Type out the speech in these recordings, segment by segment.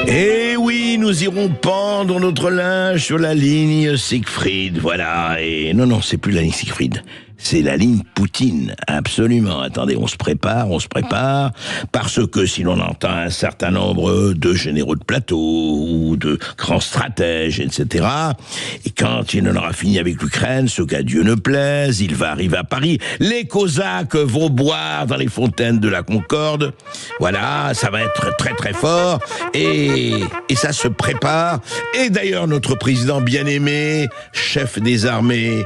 Eh oui, nous irons pendre notre linge sur la ligne Siegfried, voilà. Et non, c'est plus la ligne Siegfried. C'est la ligne Poutine, absolument. Attendez, on se prépare, parce que si l'on entend un certain nombre de généraux de plateau ou de grands stratèges, etc., et quand il en aura fini avec l'Ukraine, ce qu'à Dieu ne plaise, il va arriver à Paris. Les Cosaques vont boire dans les fontaines de la Concorde. Voilà, ça va être très très fort, et ça se prépare. Et d'ailleurs, notre président bien-aimé, chef des armées,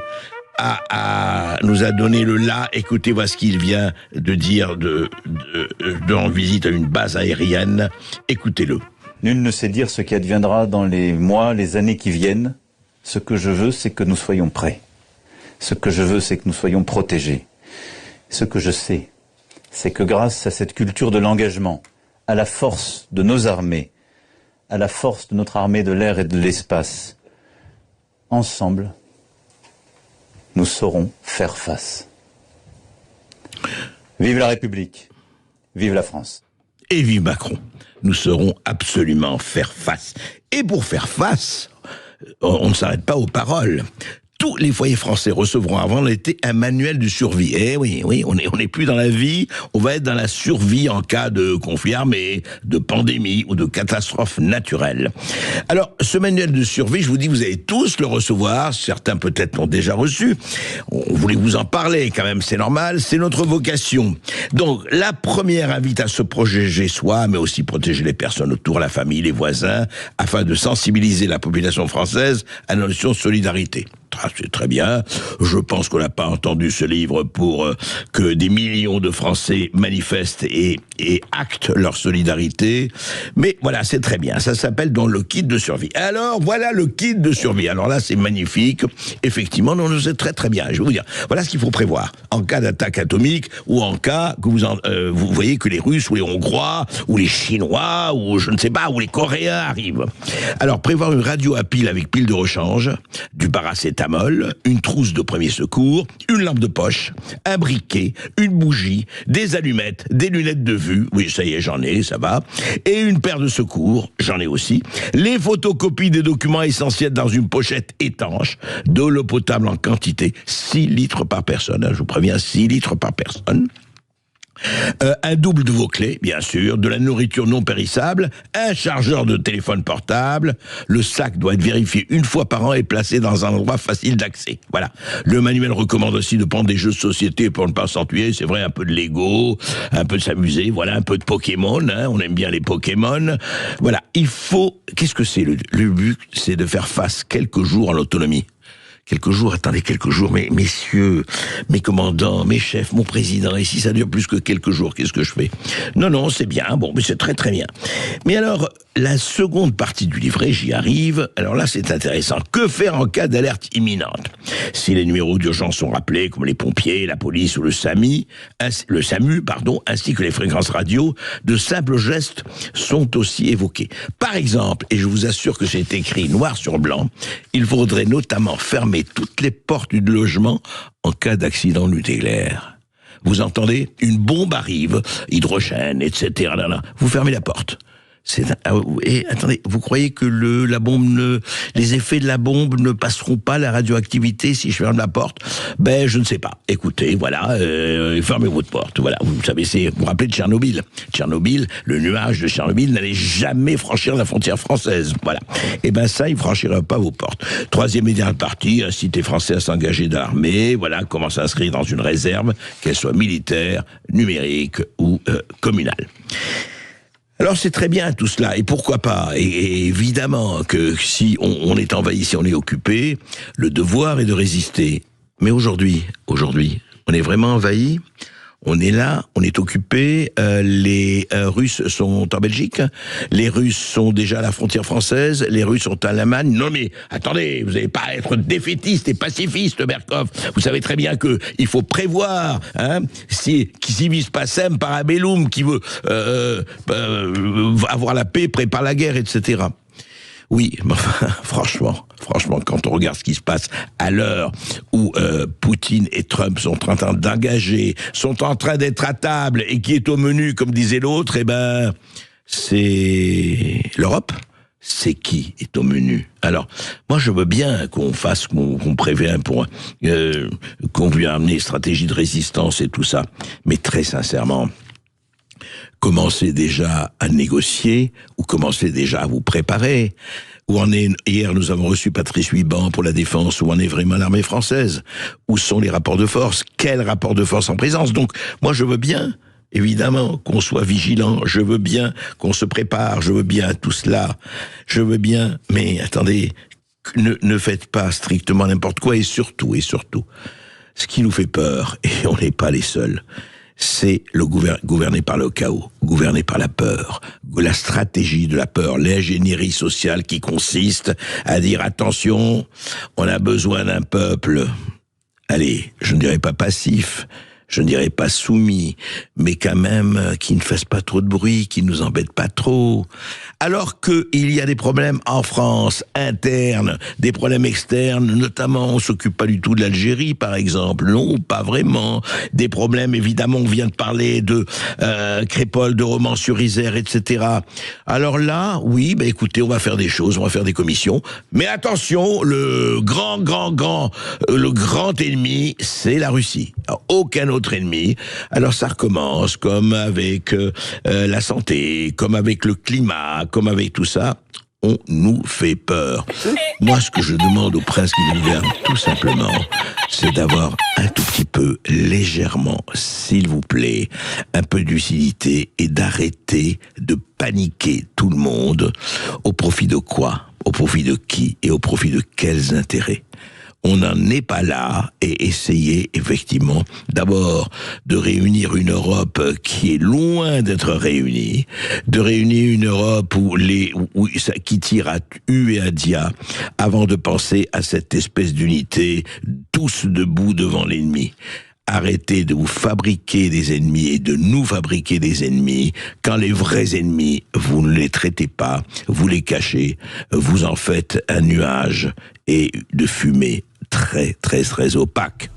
nous a donné le là. Écoutez, voici ce qu'il vient de dire en visite à une base aérienne. Écoutez-le. Nul ne sait dire ce qui adviendra dans les mois, les années qui viennent. Ce que je veux, c'est que nous soyons prêts. Ce que je veux, c'est que nous soyons protégés. Ce que je sais, c'est que grâce à cette culture de l'engagement, à la force de nos armées, à la force de notre armée de l'air et de l'espace, ensemble, nous saurons faire face. Vive la République, vive la France. Et vive Macron. Nous saurons absolument faire face. Et pour faire face, on ne s'arrête pas aux paroles. Tous les foyers français recevront avant l'été un manuel de survie. Eh oui, on n'est plus dans la vie, on va être dans la survie en cas de conflit armé, de pandémie ou de catastrophe naturelle. Alors, ce manuel de survie, je vous dis, vous allez tous le recevoir, certains peut-être l'ont déjà reçu. On voulait vous en parler quand même, c'est normal, c'est notre vocation. Donc, la première invite à se protéger soi, mais aussi protéger les personnes autour, la famille, les voisins, afin de sensibiliser la population française à la notion de solidarité. C'est très bien. Je pense qu'on n'a pas entendu ce livre pour que des millions de Français manifestent et actent leur solidarité. Mais voilà, c'est très bien. Ça s'appelle donc le kit de survie. Alors, voilà le kit de survie. Alors là, c'est magnifique. Effectivement, non, c'est très très bien. Je vais vous dire, voilà ce qu'il faut prévoir en cas d'attaque atomique ou en cas que vous voyez que les Russes ou les Hongrois ou les Chinois ou je ne sais pas, ou les Coréens arrivent. Alors, prévoir une radio à pile avec pile de rechange, du paracétamol, une trousse de premier secours, une lampe de poche, un briquet, une bougie, des allumettes, des lunettes de vue, oui ça y est j'en ai, ça va, et une paire de secours, j'en ai aussi, les photocopies des documents essentiels dans une pochette étanche, de l'eau potable en quantité, 6 litres par personne, je vous préviens, 6 litres par personne. Un double de vos clés, bien sûr, de la nourriture non périssable, un chargeur de téléphone portable. Le sac doit être vérifié une fois par an et placé dans un endroit facile d'accès. Voilà. Le manuel recommande aussi de prendre des jeux de société pour ne pas s'ennuyer. C'est vrai, un peu de Lego, un peu de s'amuser. Voilà, un peu de Pokémon. On aime bien les Pokémon. Voilà. Il faut. Qu'est-ce que c'est le but, c'est de faire face quelques jours à l'autonomie. Quelques jours, mais messieurs, mes commandants, mes chefs, mon président, et si ça dure plus que quelques jours, qu'est-ce que je fais? Non, c'est bien, bon, mais c'est très très bien. Mais alors, la seconde partie du livret, j'y arrive, alors là c'est intéressant. Que faire en cas d'alerte imminente? Si les numéros d'urgence sont rappelés, comme les pompiers, la police ou le SAMU, ainsi que les fréquences radio, de simples gestes sont aussi évoqués. Par exemple, et je vous assure que c'est écrit noir sur blanc, il faudrait notamment fermer toutes les portes du logement en cas d'accident nucléaire. Vous entendez? Une bombe arrive, hydrogène, etc. Vous fermez la porte. Et attendez, vous croyez que les effets de la bombe ne passeront pas la radioactivité si je ferme la porte? Ben, je ne sais pas. Écoutez, voilà, fermez votre porte. Voilà, vous savez, vous vous rappelez de Tchernobyl. Le nuage de Tchernobyl n'allait jamais franchir la frontière française. Voilà. Et ben ça, il franchira pas vos portes. Troisième et dernière partie, inciter Français à s'engager dans l'armée. Voilà, comment s'inscrire dans une réserve, qu'elle soit militaire, numérique ou communale. Alors c'est très bien tout cela, et pourquoi pas, et évidemment que si on est envahi, si on est occupé, le devoir est de résister. Mais aujourd'hui, on est vraiment envahi, on est là, on est occupé, les Russes sont en Belgique, les Russes sont déjà à la frontière française, les Russes sont en Allemagne. Non mais, attendez, vous n'allez pas être défaitiste et pacifiste, Berkoff. Vous savez très bien que il faut prévoir, qui civis pacem parabellum, qui veut avoir la paix, prépare la guerre, etc. Oui, mais enfin, franchement, quand on regarde ce qui se passe à l'heure où Poutine et Trump sont en train d'engager, sont en train d'être à table et qui est au menu, comme disait l'autre, c'est l'Europe. C'est qui est au menu? Alors, moi, je veux bien qu'on fasse, qu'on prévient pour qu'on lui a amené stratégie de résistance et tout ça. Mais très sincèrement, commencez déjà à négocier ou commencez déjà à vous préparer. Où en est, hier, nous avons reçu Patrice Huiban pour la défense. Où en est vraiment l'armée française? Où sont les rapports de force? Quel rapport de force en présence? Donc, moi, je veux bien, évidemment, qu'on soit vigilant. Je veux bien qu'on se prépare. Je veux bien tout cela. Je veux bien, mais attendez, ne faites pas strictement n'importe quoi. Et surtout, ce qui nous fait peur, et on n'est pas les seuls, c'est le gouverner par le chaos, gouverner par la peur, la stratégie de la peur, l'ingénierie sociale qui consiste à dire attention, on a besoin d'un peuple, allez, je ne dirais pas passif, je ne dirais pas soumis, mais quand même qui ne fasse pas trop de bruit, qui ne nous embête pas trop. Alors qu'il y a des problèmes en France, internes, des problèmes externes, notamment on s'occupe pas du tout de l'Algérie, par exemple. Non, pas vraiment. Des problèmes, évidemment, on vient de parler de Crépol, de Romans-sur-Isère, etc. Alors là, oui, écoutez, on va faire des choses, on va faire des commissions. Mais attention, le grand ennemi, c'est la Russie. Alors, aucun autre ennemi. Alors ça recommence comme avec la santé, comme avec le climat, comme avec tout ça. On nous fait peur. Moi, ce que je demande au prince qui nous gouverne, tout simplement, c'est d'avoir un tout petit peu, légèrement, s'il vous plaît, un peu de lucidité et d'arrêter de paniquer tout le monde. Au profit de quoi? Au profit de qui? Et au profit de quels intérêts? On n'en est pas là, et essayer effectivement d'abord de réunir une Europe qui est loin d'être réunie, de réunir une Europe qui tire à U et à dia, avant de penser à cette espèce d'unité, tous debout devant l'ennemi. Arrêtez de vous fabriquer des ennemis et de nous fabriquer des ennemis. Quand les vrais ennemis, vous ne les traitez pas, vous les cachez, vous en faites un nuage et de fumée très, très, très opaque.